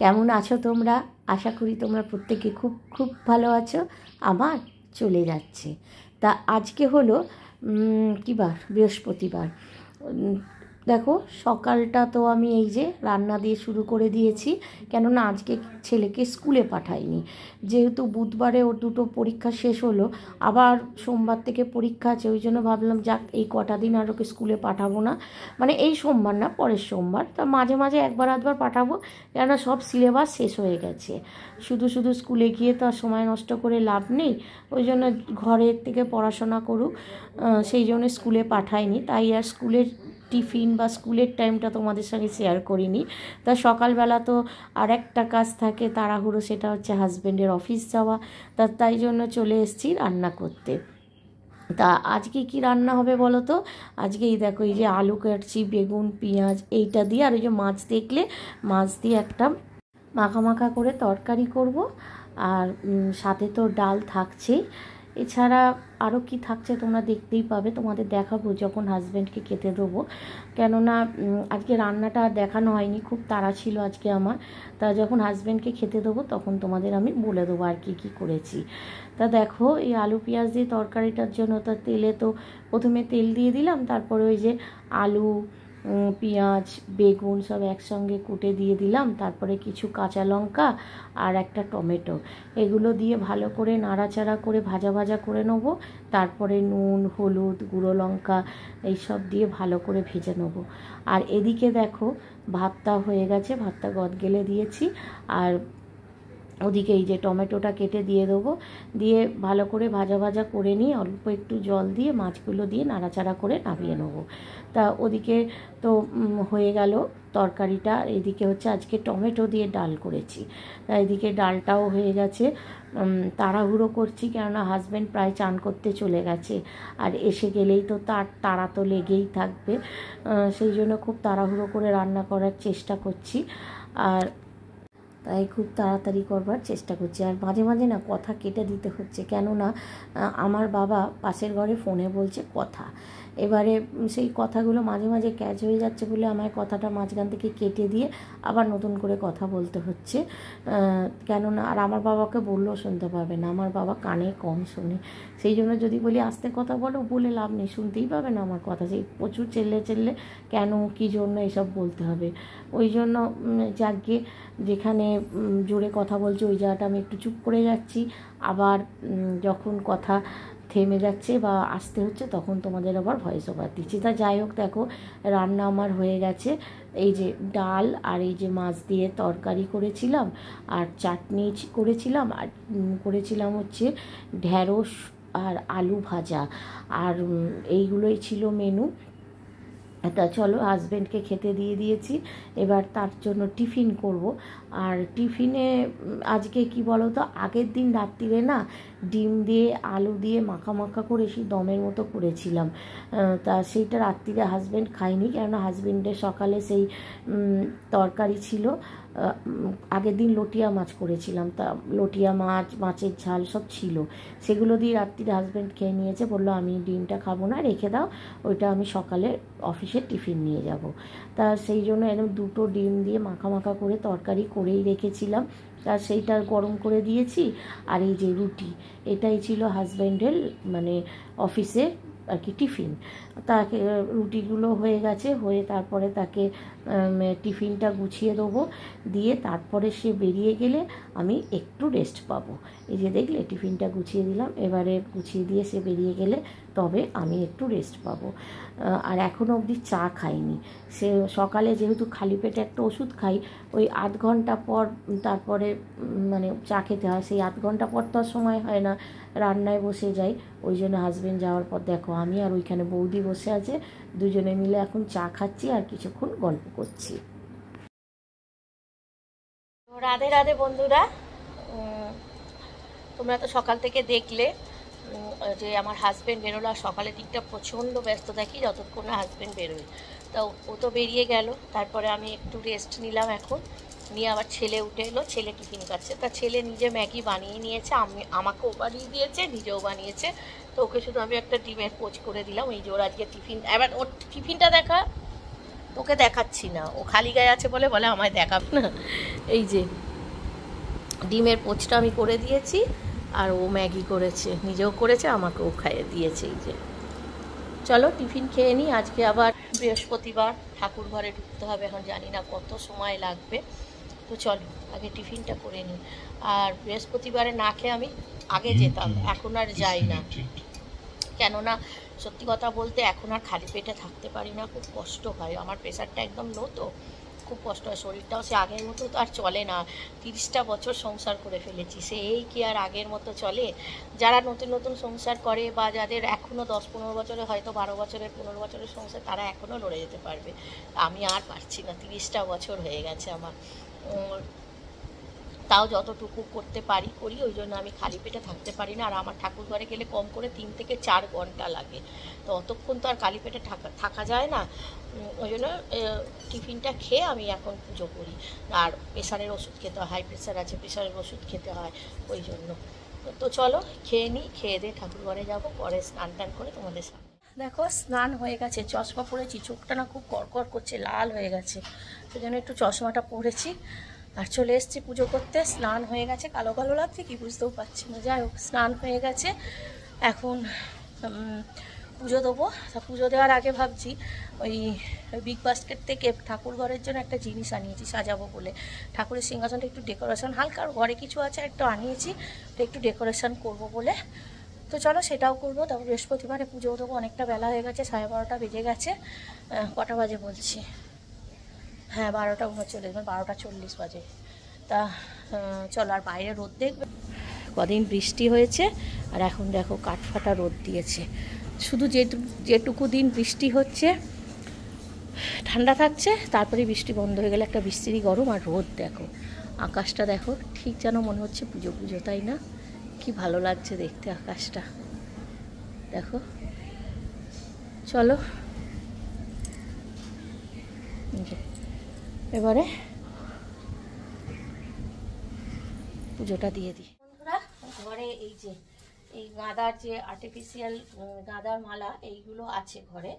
কেমন আছো তোমরা? আশা করি তোমরা প্রত্যেকে খুব খুব ভালো আছো। আমার চলে যাচ্ছে। তা আজকে হলো কী বার? বৃহস্পতিবার। দেখো সকালটা তো আমি এই যে রান্না দিয়ে শুরু করে দিয়েছি, কেননা আজকে ছেলেকে স্কুলে পাঠাইনি, যেহেতু বুধবারে ওর দুটো পরীক্ষা শেষ হলো, আবার সোমবার থেকে পরীক্ষা আছে, ওই জন্য ভাবলাম যাক এই কটা দিন আর ওকে স্কুলে পাঠাবো না, মানে এই সোমবার না পরের সোমবার, তা মাঝে মাঝে একবার আধবার পাঠাবো, কেননা সব সিলেবাস শেষ হয়ে গেছে। শুধু শুধু স্কুলে গিয়ে তো আর সময় নষ্ট করে লাভ নেই, ওই জন্য ঘরের থেকে পড়াশোনা করুক, সেই জন্য স্কুলে পাঠাইনি। তাই আর স্কুলের টিফিন বা স্কুলের টাইমটা তোমাদের সঙ্গে শেয়ার করিনি। তা সকালবেলা তো আর একটা কাজ থাকে তাড়াহুড়ো, সেটা হচ্ছে হাজব্যান্ডের অফিস যাওয়া, তাই জন্য চলে এসেছি রান্না করতে। তা আজকে কি রান্না হবে বলো তো? আজকে এই দেখো, এই যে আলু কাটছি, বেগুন পেঁয়াজ এইটা দিয়ে, আর ওই যে মাছ দেখলে, মাছ দিয়ে একটা মাখা মাখা করে তরকারি করব, আর সাথে তো ডাল থাকছেই। এছাড়া আরও কি থাকছে তোমরা দেখতেই পাবে, তোমাদের দেখাবো যখন হাজব্যান্ডকে খেতে দেবো, কেননা আজকে রান্নাটা দেখানো হয়নি, খুব তাড়া ছিল আজকে আমার। তা যখন হাজব্যান্ডকে খেতে দেবো তখন তোমাদের আমি বলে দেবো আর কি করেছি। তা দেখো এই আলু পেঁয়াজ দিয়ে তরকারিটার জন্য তো তেলে তো প্রথমে তেল দিয়ে দিলাম, তারপরে ওই যে আলু পেঁয়াজ বেগুন সব একসঙ্গে কুটে দিয়ে দিলাম, তারপরে কিছু কাঁচা লঙ্কা আর একটা টমেটো, এগুলো দিয়ে ভালো করে নাড়াচাড়া করে ভাজা ভাজা করে নেব। তারপরে নুন হলুদ গুঁড়ো লঙ্কা এইসব দিয়ে ভালো করে ভেজে নেব। আর এদিকে দেখো ভাতটা হয়ে গেছে, ভাতটা গদগেলে দিয়েছি, আর ওদিকে এই যে টমেটোটা কেটে দিয়ে দেবো, দিয়ে ভালো করে ভাজা ভাজা করে নিয়ে অল্প একটু জল দিয়ে মাছগুলো দিয়ে নাড়াচাড়া করে নামিয়ে নেবো। তা ওদিকে তো হয়ে গেল তরকারিটা, এদিকে হচ্ছে আজকে টমেটো দিয়ে ডাল করেছি। তা এদিকে ডালটাও হয়ে গেছে। তাড়াহুড়ো করছি কেননা হাজব্যান্ড প্রায় চান করতে চলে গেছে, আর এসে গেলেই তো তার তাড়া তো লেগেই থাকবে, সেই জন্য খুব তাড়াহুড়ো করে রান্না করার চেষ্টা করছি, আর তাই খুব তাড়াতাড়ি করবার চেষ্টা করছি। আর মাঝে মাঝে না কথা কেটে দিতে হচ্ছে, কেননা আমার বাবা পাশের ঘরে ফোনে বলছে কথা, এবারে সেই কথাগুলো মাঝে মাঝে ক্যাচ হয়ে যাচ্ছে বলে আমায় কথাটা মাঝখান থেকে কেটে দিয়ে আবার নতুন করে কথা বলতে হচ্ছে, কেননা আর আমার বাবাকে বললেও শুনতে পাবে না, আমার বাবা কানে কম শোনে, সেই জন্য যদি বলি আস্তে কথা বলো, বলে লাভ নেই, শুনতেই পাবে না আমার কথা, সেই প্রচুর চেল্লে কেন কী জন্য এসব বলতে হবে, ওই জন্য যাকে যেখানে জোরে কথা বলছে ওই জায়গাটা আমি একটু চুপ করে যাচ্ছি, আবার যখন কথা থেমে যাচ্ছে বা আসতে হচ্ছে তখন তোমাদের আবার ভয়েস ওভার দিচ্ছি। তা যাই হোক, দেখো রান্না আমার হয়ে গেছে, এই যে ডাল আর এই যে মাছ দিয়ে তরকারি করেছিলাম, আর চাটনি করেছিলাম, আর করেছিলাম হচ্ছে ঢ্যাঁড়স আর আলু ভাজা, আর এইগুলোই ছিল মেনু। তা চলো হাজব্যান্ডকে খেতে দিয়ে দিয়েছি, এবার তার জন্য টিফিন করব। আর টিফিনে আজকে কি বলো তো, আগের দিন রাত্রিরে না ডিম দিয়ে আলু দিয়ে মাখা মাখা করে সেই দমের মতো করেছিলাম, তা সেইটা রাত্রিরে হাজব্যান্ড খায়নি, কেননা হাজব্যান্ডের সকালে সেই তরকারি ছিল, আগের দিন লটিয়া মাছ করেছিলাম, তা লটিয়া মাছ মাছের ঝাল সব ছিল, সেগুলো দিয়ে রাত্রিরে হাজব্যান্ড খেয়ে নিয়েছে, বললো আমি ডিমটা খাবো না, রেখে দাও, ওইটা আমি সকালে অফিসে টিফিন নিয়ে যাব। তা সেই জন্য একদম দুটো ডিম দিয়ে মাখা মাখা করে তরকারি করেই রেখেছিলাম, তা সেইটা গরম করে দিয়েছি। আর এই যে রুটি, এটাই ছিল হাজব্যান্ডের মানে অফিসে আর কি টিফিন। তাকে রুটিগুলো হয়ে গেছে, হয়ে তারপরে তাকে টিফিনটা গুছিয়ে দেবো, দিয়ে তারপরে সে বেরিয়ে গেলে আমি একটু রেস্ট পাবো। এই যে দেখলে টিফিনটা গুছিয়ে দিলাম, এবারে গুছিয়ে দিয়ে সে বেরিয়ে গেলে তবে আমি একটু রেস্ট পাবো। আর এখনও অবধি চা খাইনি, সে সকালে যেহেতু খালি পেটে একটা ওষুধ খাই, ওই আধ ঘন্টা পর তারপরে মানে চা খেতে হয়, সেই আধ ঘন্টা পর তো আর সময় হয় না, রান্নায় বসে যাই, ওই জন্য হাজব্যান্ড যাওয়ার পর দেখো আমি আর ওইখানে বৌদি বসে আছে, দুজনে মিলে এখন চা খাচ্ছি আর কিছুক্ষণ গল্প করছি। রাধে রাধে বন্ধুরা, তোমরা তো সকাল থেকে দেখলে যে আমার হাজব্যান্ড বেরোলো, আর সকালের দিকটা প্রচণ্ড ব্যস্ত থাকি যতক্ষণ না হাজব্যান্ড বেরোয়, তা ও তো বেরিয়ে গেল, তারপরে আমি একটু রেস্ট নিলাম, এখন নিয়ে আবার ছেলে উঠে এলো, ছেলে টিফিন খাচ্ছে, তা ছেলে নিজে ম্যাগি বানিয়ে নিয়েছে, আমাকেও বানিয়ে দিয়েছে, নিজেও বানিয়েছে, তো ওকে শুধু আমি একটা ডিমের পোচ করে দিলাম, এই যে ওর আজকে টিফিন, এবার ওর টিফিনটা দেখা তোকে দেখাচ্ছি না, ও খালি গায়ে আছে বলে বলে আমায় দেখাবে না। এই যে ডিমের পোচটা আমি করে দিয়েছি, আর ও ম্যাগি করেছে, নিজেও করেছে, আমাকেও খাইয়ে দিয়েছে। এই যে চলো টিফিন খেয়ে নিই। আজকে আবার বৃহস্পতিবার, ঠাকুর ঘরে ঢুকতে হবে, এখন জানি না কত সময় লাগবে। তো চলো আগে টিফিনটা করে নিই। আর বৃহস্পতিবারে না খেয়ে আমি আগে যেতাম, এখন আর যাই না। কেননা সত্যি কথা বলতে এখন আর খালি পেটে থাকতে পারি না, খুব কষ্ট হয়। আমার প্রেশারটা একদম লো, তো খুব কষ্ট হয়। শরীরটাও সে আগের মতো তো আর চলে না। 30টা বছর সংসার করে ফেলেছি, সেই কি আর আগের মতো চলে? যারা নতুন নতুন সংসার করে বা যাদের এখনও 10-15 বছরে, হয়তো 12 বছরের 15 বছরের সংসার, তারা এখনও লড়ে যেতে পারবে। আমি আর পারছি না, 30টা বছর হয়ে গেছে আমার। তাও যতটুকু করতে পারি করি, ওই জন্য আমি খালি পেটে থাকতে পারি না। আর আমার ঠাকুর ঘরে গেলে কম করে 3 থেকে 4 ঘন্টা লাগে, তো অতক্ষণ তো আর খালি পেটে থাকা যায় না। ওই জন্য টিফিনটা খেয়ে আমি এখন পুজো করি। আর প্রেশারের ওষুধ খেতে হয়, হাই প্রেশার আছে, প্রেশারের ওষুধ খেতে হয়, ওই জন্য। তো চলো খেয়ে নিই, খেয়ে দিয়ে ঠাকুর ঘরে যাবো, পরে স্নান টান করে তোমাদের সামনে। দেখো স্নান হয়ে গেছে, চশমা পরেছি, চোখটা না খুব কড়কড় করছে, লাল হয়ে গেছে, সেই জন্য একটু চশমাটা পরেছি। আর চলে এসেছি পুজো করতে। স্নান হয়ে গেছে, কালো কালো লাগছে কি বুঝতেও পারছি না, যাই হোক স্নান হয়ে গেছে। এখন পুজো দেবো। তা পুজো দেওয়ার আগে ভাবছি ওই বিগ বাস্কেট থেকে ঠাকুর ঘরের জন্য একটা জিনিস আনিয়েছি সাজাবো বলে। ঠাকুরের সিংহাসনটা একটু ডেকোরেশন, হালকা ঘরে কিছু আছে একটু আনিয়েছি, তো একটু ডেকোরেশন করব বলে। তো চলো সেটাও করবো। তারপর বৃহস্পতিবারে পুজো দেবো, অনেকটা বেলা হয়ে গেছে, 12:30 বেজে গেছে। কটা বাজে বলছি, হ্যাঁ 12:39, 12:40 বাজে। তা চলো, আর বাইরে রোদ দেখবে, কদিন বৃষ্টি হয়েছে, আর এখন দেখো কাঠফাটা রোদ দিয়েছে। শুধু যেটুকু দিন বৃষ্টি হচ্ছে ঠান্ডা থাকছে, তারপরে বৃষ্টি বন্ধ হয়ে গেলে একটা বৃষ্টির গরম। আর রোদ দেখো, আকাশটা দেখো, ঠিক যেন মনে হচ্ছে পুজো পুজো, তাই না? কি ভালো লাগছে দেখতে আকাশটা, দেখো। চলো এবারে পুজোটা দিয়ে দিই। বন্ধুরা ঘরে এই যে এই গাঁদার যে আর্টিফিশিয়াল গাঁদার মালা, এইগুলো আছে ঘরে,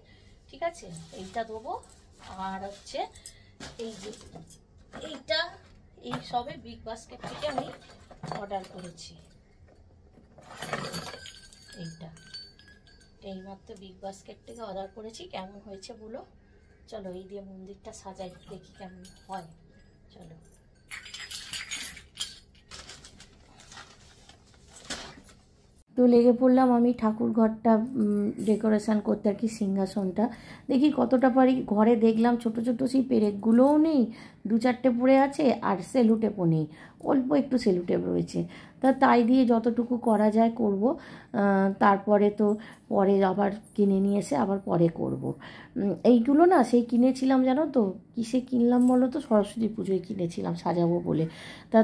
ঠিক আছে, এইটা দেবো। আর হচ্ছে এই যে এইটা, এই সবে বিগ বাস্কেট থেকে আমি অর্ডার করেছি। এইটা এইমাত্র বিগ বাস্কেট থেকে অর্ডার করেছি। কেমন হয়েছে বলো? চলো এই দিয়ে মন্দিরটা সাজাই, দেখি কেমন হয়। চলো তো লেগে পড়লাম আমি ঠাকুর ঘরটা ডেকোরেশন করতে, আর কি সিংহাসনটা। দেখি কতটা পারি। ঘরে দেখলাম ছোট ছোট সেই পেরেকগুলোও নেই, 2-4টে পড়ে আছে, আর সেলুটেপও নেই, অল্প একটু সেলুটেপ রয়েছে। তাই দিয়ে যতটুকু করা যায় করব। তারপরে তো পরে আবার কিনে নিয়ে এসে আবার পরে করব। এইগুলো না সেই কিনেছিলাম, জানো তো কিসে কিনলাম বলো তো? সরস্বতী পুজোয় কিনেছিলাম সাজাবো বলে।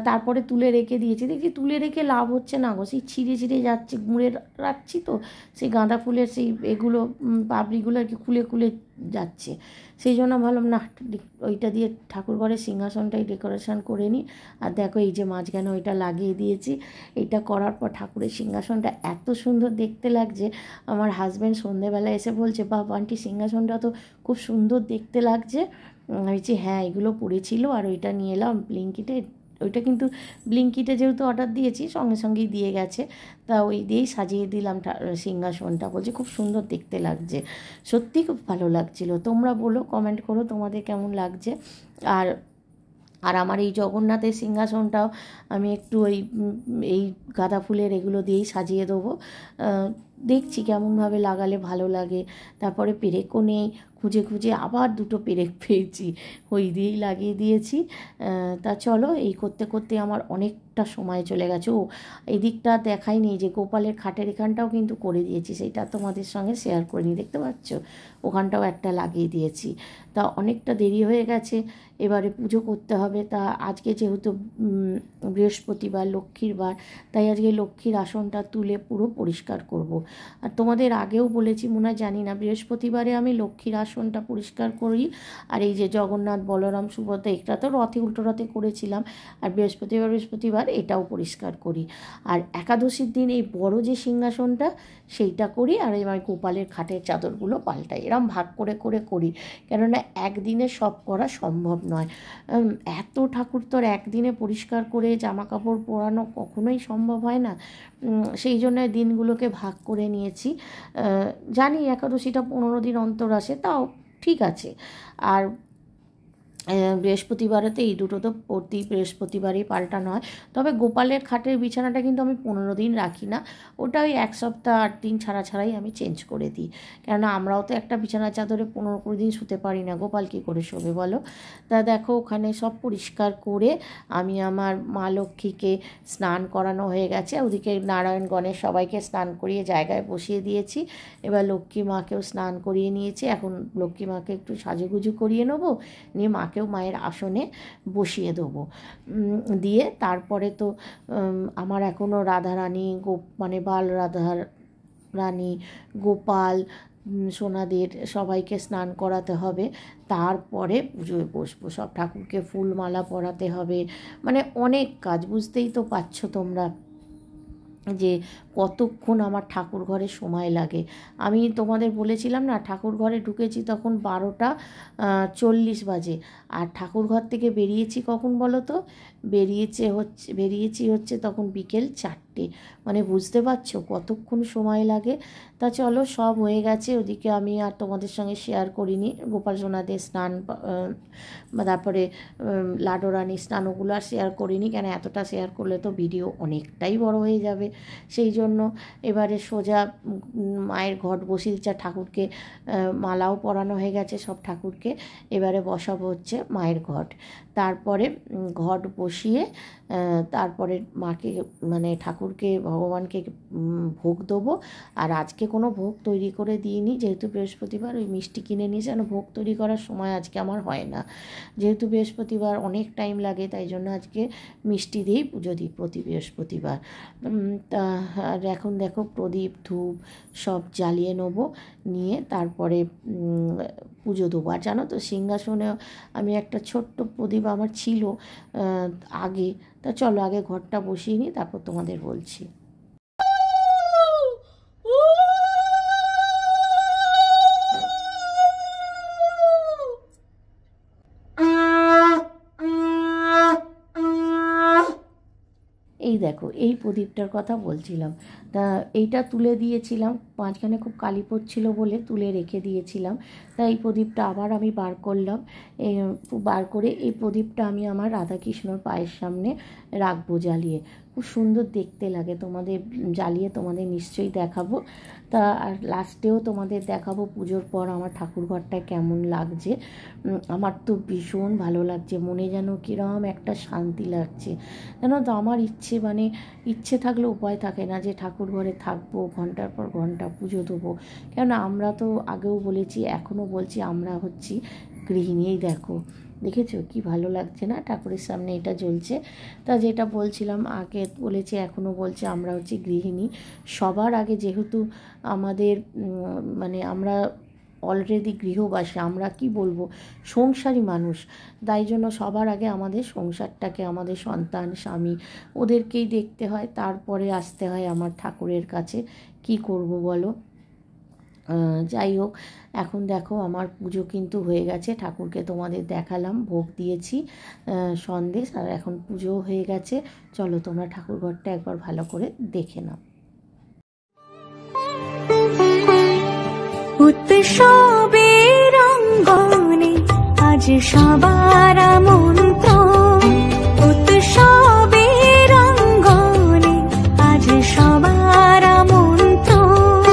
তারপরে তুলে রেখে দিয়েছি, দেখি তুলে রেখে লাভ হচ্ছে না গো, সেই ছিঁড়ে ছিঁড়ে যাচ্ছে, মুড়ে রাখছি তো সেই গাঁদা ফুলের সেই এগুলো পাপড়িগুলো আর কি খুলে খুলে যাচ্ছে। সেই জন্য ভাবলাম না, ওইটা দিয়ে ঠাকুর ঘরের সিংহাসনটাই ডেকোরেশন করে নিই। আর দেখো এই যে মাঝখানে ওইটা লাগিয়ে দিয়েছি। এইটা করার পর ঠাকুরের সিংহাসনটা এত সুন্দর দেখতে লাগছে। আমার হাজব্যান্ড সন্ধেবেলা এসে বলছে, বাবা আন্টি সিংহাসনটা তো খুব সুন্দর দেখতে লাগছে। আমি বলছি হ্যাঁ, এগুলো পড়েছিল আর ওইটা নিয়ে এলাম ব্লিঙ্কিটে। ওইটা কিন্তু ব্লিঙ্কিটে যেহেতু অর্ডার দিয়েছি, সঙ্গে সঙ্গেই দিয়ে গেছে, তা ওই দিয়েই সাজিয়ে দিলাম সিংহাসনটা। বলছি খুব সুন্দর দেখতে লাগছে, সত্যি খুব ভালো লাগছিল। তোমরা বলো, কমেন্ট করো তোমাদের কেমন লাগছে। আর আর আমার এই জগন্নাথের সিংহাসনটাও আমি একটু এই গাঁদা ফুলের এগুলো দিয়েই সাজিয়ে দেবো। দেখছি কেমনভাবে লাগালে ভালো লাগে। তারপরে পেরেকও নেই, খুঁজে খুঁজে আবার 2টো পেরেক পেয়েছি, ওই দিয়েই লাগিয়ে দিয়েছি। তা চলো এই করতে করতে আমার অনেকটা সময় চলে গেছে। ও এই দিকটা দেখাইনি, যে গোপালের খাটের এখানটাও কিন্তু করে দিয়েছি, সেইটা তোমাদের সঙ্গে শেয়ার করিনি, দেখতে পাচ্ছ ওখানটাও একটা লাগিয়ে দিয়েছি। তা অনেকটা দেরি হয়ে গেছে। এবারে পুজো করতে হবে। তা আজকে যেহেতু বৃহস্পতিবার, লক্ষ্মীর বার, তাই আজকে লক্ষ্মীর আসনটা তুলে পুরো পরিষ্কার করব। আর তোমাদের আগেও বলেছি মনে হয়, জানি না, বৃহস্পতিবারে আমি লক্ষ্মীর আসনটা পরিষ্কার করি। আর এই যে জগন্নাথ, বলরাম, সুভদ্রা, এটা তো রথে, উল্টো রথে করেছিলাম। আর বৃহস্পতিবার এটাও পরিষ্কার করি। আর একাদশীর দিন এই বড় যে সিংহাসনটা সেইটা করি, আর এবার গোপালের খাটের চাদরগুলো পাল্টাই। এরম ভাগ করে করে করি, কেননা একদিনে সব করা সম্ভব নয়। এত ঠাকুর তো একদিনে পরিষ্কার করে জামা কাপড় পরানো কখনোই সম্ভব হয় না। সেই জন্য দিনগুলোকে ভাগ করে নিয়েছি। জানি একাদশীটা 15 দিন অন্তর আসে, তাও ঠিক আছে। আর বৃহস্পতিবারেতে এই দুটো তো প্রতি বৃহস্পতিবারই পাল্টানো হয়। তবে গোপালের খাটের বিছানাটা কিন্তু আমি 15 দিন রাখি না, ওটা ওই 1 সপ্তাহ 8 দিন ছাড়াই আমি চেঞ্জ করে দিই। কেননা আমরাও তো একটা বিছানার চাদরে 15-20 দিন শুতে পারি না, গোপাল কী করে শোবে বলো। তা দেখো ওখানে সব পরিষ্কার করে আমি আমার মা লক্ষ্মীকে স্নান করানো হয়ে গেছে, ওদিকে নারায়ণ গণেশ সবাইকে স্নান করিয়ে জায়গায় বসিয়ে দিয়েছি। এবার লক্ষ্মী মাকেও স্নান করিয়ে নিয়েছি। এখন লক্ষ্মী মাকে একটু সাজুগুজু করিয়ে নেবো, নিয়ে মাকেও মায়ের আসনে বসিয়ে দেবো। দিয়ে তারপরে তো আমার এখনও রাধারানী, মানে বাল রাধারানী, গোপাল, সোনাদের সবাইকে স্নান করাতে হবে। তারপরে পুজোয় বসবো, সব ঠাকুরকে ফুলমালা পরাতে হবে, মানে অনেক কাজ। বুঝতেই তো পারছো তোমরা যে কতক্ষণ আমার ঠাকুর ঘরে সময় লাগে। আমি তোমাদের বলেছিলাম না, ঠাকুর ঘরে ঢুকেছি তখন 12:40 বাজে, আর ঠাকুর ঘর থেকে বেরিয়েছি কখন বলো তো? বেরিয়েছি হচ্ছে তখন বিকেল 4টে। মানে বুঝতে পারছো কতক্ষণ সময় লাগে। তা চলো, সব হয়ে গেছে। ওদিকে আমি আর তোমাদের সঙ্গে শেয়ার করিনি গোপাল সোনাদের স্নান, তারপরে লাডো রানীর স্নান, ওগুলো আর শেয়ার করিনি, কেন এতটা শেয়ার করলে তো ভিডিও অনেকটাই বড় হয়ে যাবে। সেই জন্য এবারে সোজা মায়ের ঘট বসিয়ে দিচ্ছে। ঠাকুরকে মালাও পরানো হয়ে গেছে সব ঠাকুরকে। এবারে বসাবো হচ্ছে মায়ের ঘট। তারপরে ঘট বসিয়ে তারপরে মাকে, মানে ঠাকুরকে, ভগবানকে ভোগ দেবো। আর আজকে কোনো ভোগ তৈরি করে দিইনি, যেহেতু বৃহস্পতিবার। ওই মিষ্টি কিনে নিয়েছি, যেন ভোগ তৈরি করার সময় আজকে আমার হয় না, যেহেতু বৃহস্পতিবার অনেক টাইম লাগে, তাই জন্য আজকে মিষ্টি দিয়েই পুজো দিই প্রতি বৃহস্পতিবার। তা আর এখন দেখো প্রদীপ ধূপ সব জ্বালিয়ে নেবো, নিয়ে তারপরে পুজো দেবো। আর জানো তো, সিংহাসনে আমি একটা ছোট্ট প্রদীপ আমার ছিল আগে। তা চলো আগে ঘরটা বসিয়ে নিই, তারপর তোমাদের বলছি। এই দেখো, এই প্রদীপটার কথা বলছিলাম। তা এইটা তুলে দিয়েছিলাম, মাঝখানে খুব কালি পড়ছিল বলে তুলে রেখে দিয়েছিলাম। তা এই প্রদীপটা আবার আমি বার করলাম। বার করে এই প্রদীপটা আমি আমার রাধাকৃষ্ণর পায়ের সামনে রাখবো জ্বালিয়ে। খুব সুন্দর দেখতে লাগে, তোমাদের জ্বালিয়ে তোমাদের নিশ্চয়ই দেখাবো। তা আর লাস্টেও তোমাদের দেখাবো পুজোর পর আমার ঠাকুরঘরটা কেমন লাগছে। আমার তো ভীষণ ভালো লাগছে, মনে যেন কীরকম একটা শান্তি লাগছে। জানো তো, আমার ইচ্ছে, মানে ইচ্ছে থাকলে উপায় থাকে না যে ঠাকুর ঘরে থাকবো, ঘন্টার পর ঘন্টা পুজো দেবো। কেননা আমরা তো আগেও বলেছি, এখনও বলছি, আমরা হচ্ছি গৃহিণী। দেখো, দেখেছো কি ভালো লাগছে না, ঠাকুরের সামনে এটা জ্বলছে। তা যেটা বলছিলাম, আগে বলেছি এখনও বলছি, আমরা হচ্ছি গৃহিণী। সবার আগে যেহেতু আমাদের মানে আমরা অলরেডি গৃহবাসী, আমরা কি বলবো, সংসারী মানুষ, তাই জন্য সবার আগে আমাদের সংসারটাকে, আমাদের সন্তান, স্বামী, ওদেরকেই দেখতে হয়, তারপরে আসতে হয় আমার ঠাকুরের কাছে। কি করব বলো। যাই হোক, এখন দেখো আমার পুজো কিন্তু হয়ে গেছে, ঠাকুরকে তোমাদের দেখালাম, ভোগ দিয়েছি, সন্দেশ, আর এখন পুজো হয়ে গেছে। চলো তোমরা ঠাকুরঘরটা একবার ভালো করে দেখে নাও। উৎসবের অঙ্গনে আজ সবার আমন্ত্রণ, উৎসবের অঙ্গনে আজ সবার আমন্ত্রণ,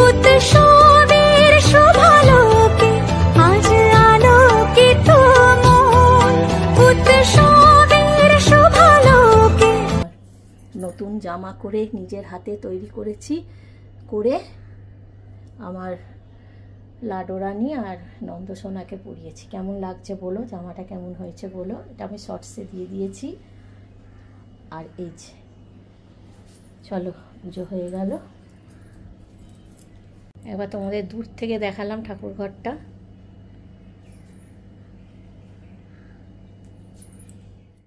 উৎসবের শুভালোকে আজ আলোকিত মন, উৎসবের শুভালোকে। নতুন জামা করে নিজের হাতে তৈরি করেছি, করে আমার লাডোরানি আর নন্দসোনাকে পরিয়েছি। কেমন লাগছে বলো, জামাটা কেমন হয়েছে বলো। এটা আমি শর্টসে দিয়ে দিয়েছি। আর এই যে চলো, পুজো হয়ে গেল। এবার তোমাদের দূর থেকে দেখালাম ঠাকুর ঘরটা।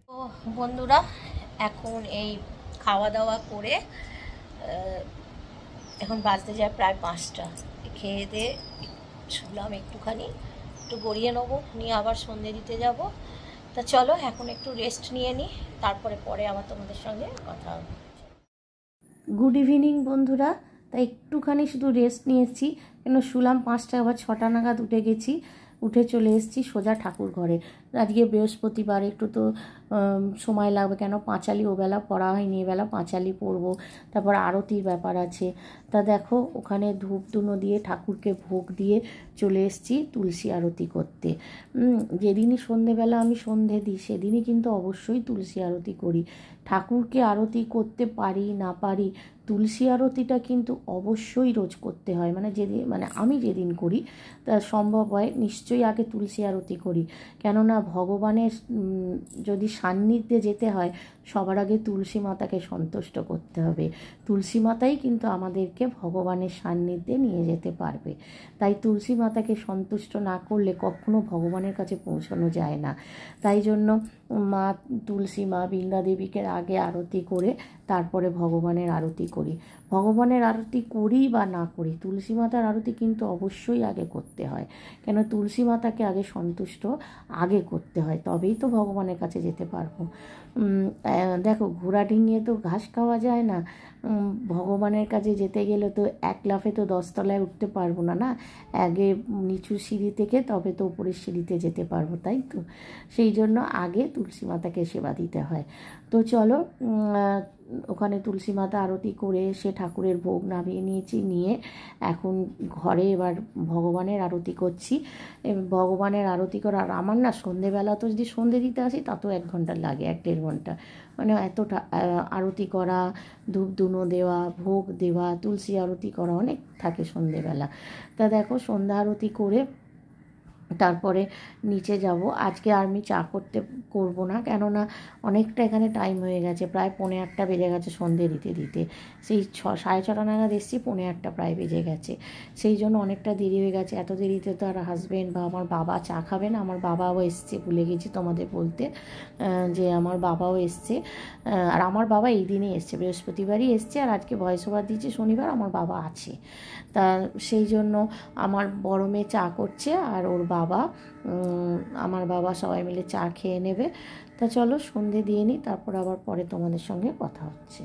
তো বন্ধুরা, এখন এই খাওয়া দাওয়া করে এখন বাজতে যায় প্রায় 5টা। খেয়ে দিয়ে শুনলাম একটুখানি, একটু গড়িয়ে নেবো, নিয়ে আবার সন্ধে দিতে যাব। তা চলো এখন একটু রেস্ট নিয়ে নিই, তারপরে আবার তোমাদের সঙ্গে কথা হবে। গুড ইভিনিং বন্ধুরা। তা একটুখানি শুধু রেস্ট নিয়েছি, কেন শুলাম 5টা, আবার 6টা নাগাদ উঠে গেছি। উঠে চলে এসেছি সোজা ঠাকুর ঘরে। আজকে বৃহস্পতিবার, একটু তো সময় লাগবে, কেন পাঁচালি ওবেলা পড়া হয়নি, এবেলা পাঁচালি পড়বো। তারপর আরতির ব্যাপার আছে। তা দেখো ওখানে ধূপ ধুনো দিয়ে ঠাকুরকে ভোগ দিয়ে চলে এসেছি তুলসী আরতি করতে। যেদিনই সন্ধেবেলা আমি সন্ধে দিই সেদিনই কিন্তু অবশ্যই তুলসী আরতি করি। ঠাকুরকে আরতি করতে পারি না পারি, তুলসী আরতিটা কিন্তু অবশ্যই রোজ করতে হয়। মানে আমি যেদিন করি তা সম্ভব হয় নিশ্চয়ই আগে তুলসী আরতি করি। কেননা ভগবানের যদি সান্নিধ্যে যেতে হয় সবার আগে তুলসী মাতাকে সন্তুষ্ট করতে হবে। তুলসী মাতাই কিন্তু আমাদেরকে ভগবানের সান্নিধ্যে নিয়ে যেতে পারবে। তাই তুলসী মাতাকে সন্তুষ্ট না করলে কখনো ভগবানের কাছে পৌঁছানো যায় না। তাই জন্য মা তুলসী, মা বৃন্দা দেবীকে আগে আরতি করে তারপরে ভগবানের আরতি করি। ভগবানের আরতি করি বা না করি, তুলসী মাতার আরতি কিন্তু অবশ্যই আগে করতে হয়। কেন তুলসী মাতাকে আগে সন্তুষ্ট আগে করতে হয়, তবেই তো ভগবানের কাছে যেতে পারবো। দেখো ঘোড়া ডিঙিয়ে তো ঘাস খাওয়া যায় না। ভগবানের কাছে যেতে গেলে তো এক লাফে তো 10 তলায় উঠতে পারবো না, না, আগে নিচু সিঁড়ি থেকে তবে তো উপরের সিঁড়িতে যেতে পারবো, তাই তো। সেই জন্য আগে তুলসী মাতাকে সেবা দিতে হয়। তো চলো ওখানে তুলসী মাতা আরতি করে সে ঠাকুরের ভোগ নামিয়ে নিয়েছি, নিয়ে এখন ঘরে এবার ভগবানের আরতি করছি। ভগবানের আরতি করা, আর আমার না সন্ধেবেলা তো যদি সন্ধে দিতে আসি তা তো 1 ঘন্টা লাগে, 1-1.5 ঘন্টা। মানে এতটা আরতি করা, ধূপ ধুনো দেওয়া, ভোগ দেওয়া, তুলসী আরতি করা অনেক থাকে সন্ধেবেলা। তা দেখো সন্ধ্যা আরতি করে তারপরে নিচে যাব। আজকে আর আমি চা করব না, কেননা অনেকটা এখানে টাইম হয়ে গেছে, প্রায় 7:45 বেজে গেছে সন্ধে দিতে দিতে। সেই 6:30 নাগাদ এসেছি, 7:45 প্রায় বেজে গেছে। সেই জন্য অনেকটা দেরি হয়ে গেছে। এত দেরিতে তো আর হাজব্যান্ড বা আমার বাবা চা খাবে না। আমার বাবাও এসছে, ভুলে গেছি তোমাদের বলতে যে আমার বাবাও এসছে। আর আমার বাবা এই দিনই এসছে, বৃহস্পতিবারই এসছে, আর আজকে ভয়েস ওভার দিচ্ছে শনিবার, আমার বাবা আছে। তা সেই জন্য আমার বড় মেয়ে চা করছে আর ওর বাবা, আমার বাবা সবাই মিলে চা খেয়ে নেবে। তা চলো সন্ধে দিয়ে নিই, তারপর আবার পরে তোমাদের সঙ্গে কথা হচ্ছে।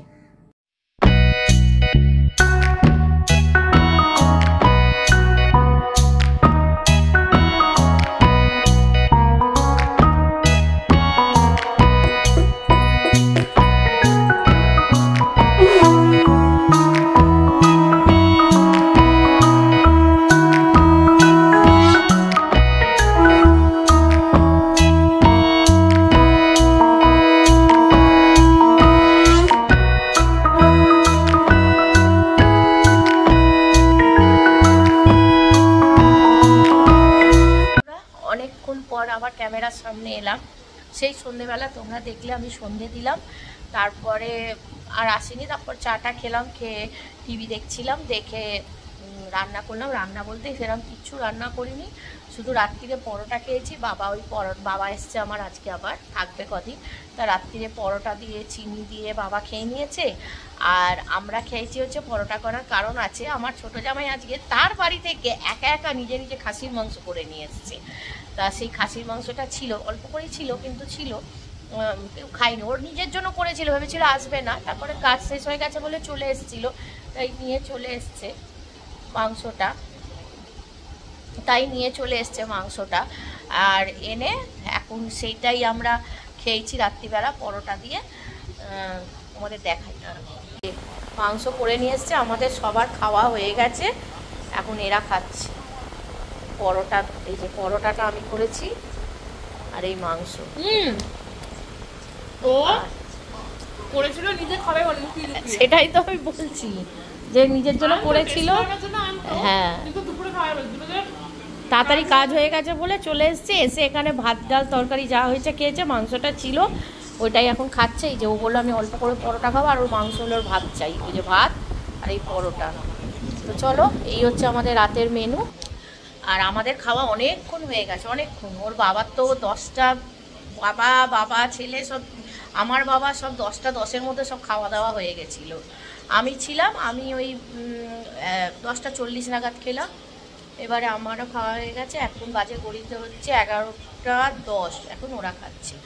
আবার ক্যামেরার সামনে এলাম। সেই সন্ধেবেলা তোমরা দেখলে আমি সন্ধে দিলাম, তারপরে আর আসিনি। তারপর চাটা খেলাম, খেয়ে টিভি দেখছিলাম, দেখে রান্না করলাম। রান্না বলতে সেরকম কিচ্ছু রান্না করিনি, শুধু রাত্রিরে পরোটা খেয়েছি। বাবা এসছে আমার, আজকে আবার থাকবে কদিন। তা রাত্রিরে পরোটা দিয়ে চিনি দিয়ে বাবা খেয়ে নিয়েছে, আর আমরা খেয়েছি হচ্ছে পরোটা করার কারণ আছে। আমার ছোটো জামাই আজকে তার বাড়ি থেকে একা একা নিজে নিজে খাসির মাংস করে নিয়ে এসছে। তা সেই খাসির মাংসটা ছিল, অল্প করেই ছিল, কিন্তু ছিল, কেউ খাইনি। ওর নিজের জন্য করেছিল, ভেবেছিল আসবে না, তারপরে কাজ শেষ হয়ে গেছে বলে চলে এসেছিল, তাই নিয়ে চলে এসছে মাংসটা। আর এনে এখন সেইটাই আমরা খেয়েছি রাত্রিবেলা পরোটা দিয়ে। আমাদের দেখাই, মাংস করে নিয়ে এসছে, আমাদের সবার খাওয়া হয়ে গেছে, এখন এরা খাচ্ছে পরোটা। এই যে পরোটাটা আমি করেছি, আর এই মাংস ও করেছিল নিজে খাবে বলে, সেটাই তো আমি বলছি যে নিজের জন্য করেছিল। হ্যাঁ, কিন্তু দুপুরে খাওয়া তাড়াতাড়ি কাজ হয়ে গেছে বলে চলে এসছে, এসে এখানে ভাত ডাল তরকারি যা হয়েছে খেয়েছে, মাংসটা ছিল ওইটাই এখন খাচ্ছে। এই যে ও বললো আমি অল্প করে পরোটা খাবো, আর ওর মাংস হলো ওর ভাত চাই, ওই যে ভাত আর এই পরোটা। তো চলো, এই হচ্ছে আমাদের রাতের মেনু। আর আমাদের খাওয়া অনেকক্ষণ হয়ে গেছে, অনেকক্ষণ। ওর বাবার তো 10টা, বাবা ছেলে সব, আমার বাবা সব 10টা 10-এর মধ্যে সব খাওয়া দাওয়া হয়ে গেছিলো। আমি ছিলাম, আমি ওই 10টা 40 নাগাদ খেলাম। এবারে আমারও খাওয়া হয়ে গেছে, এখন বাজে গড়িতে হচ্ছে 11টা 10, এখন ওরা খাচ্ছে।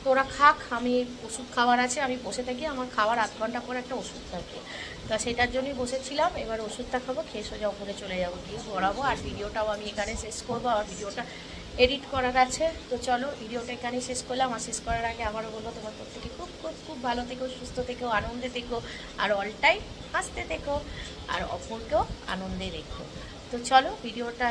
তো ওরা খাক, আমি ওষুধ খাওয়ার আছে, আমি বসে থাকি, আমার খাওয়ার 8 ঘন্টা পর একটা ওষুধ থাকে, তা সেটার জন্যই বসেছিলাম। এবার ওষুধটা খাবো, খেয়ে সোজা উপরে চলে যাবো, গিয়ে পড়াবো। আর ভিডিওটাও আমি এখানে শেষ করবো, আমার ভিডিওটা এডিট করার আছে। তো চলো, ভিডিওটা এখানেই শেষ করলাম। আর শেষ করার আগে আবারও বলবো, তোমার প্রত্যেকে খুব খুব খুব ভালো থেকো, সুস্থ থেকো, আনন্দে থেকো, আর অল টাইম হাসতে থেকো, আর অপরকেও আনন্দে রেখো। তো চলো, ভিডিওটা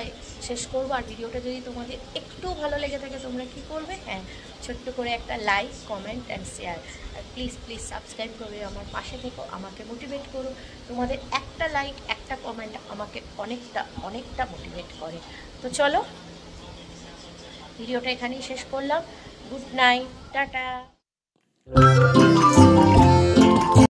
শেষ করবো। আর ভিডিওটা যদি তোমাদের একটু ভালো লেগে থাকে, তোমরা কি করবে? হ্যাঁ, ছোট্ট করে একটা লাইক, কমেন্ট অ্যান্ড শেয়ার। আর প্লিজ প্লিজ সাবস্ক্রাইব করে আমার পাশে থেকো, আমাকে মোটিভেট করো। তোমাদের একটা লাইক, একটা কমেন্ট আমাকে অনেকটা অনেকটা মোটিভেট করে। তো চলো, ভিডিওটা এখানেই শেষ করলাম। Good night, tata.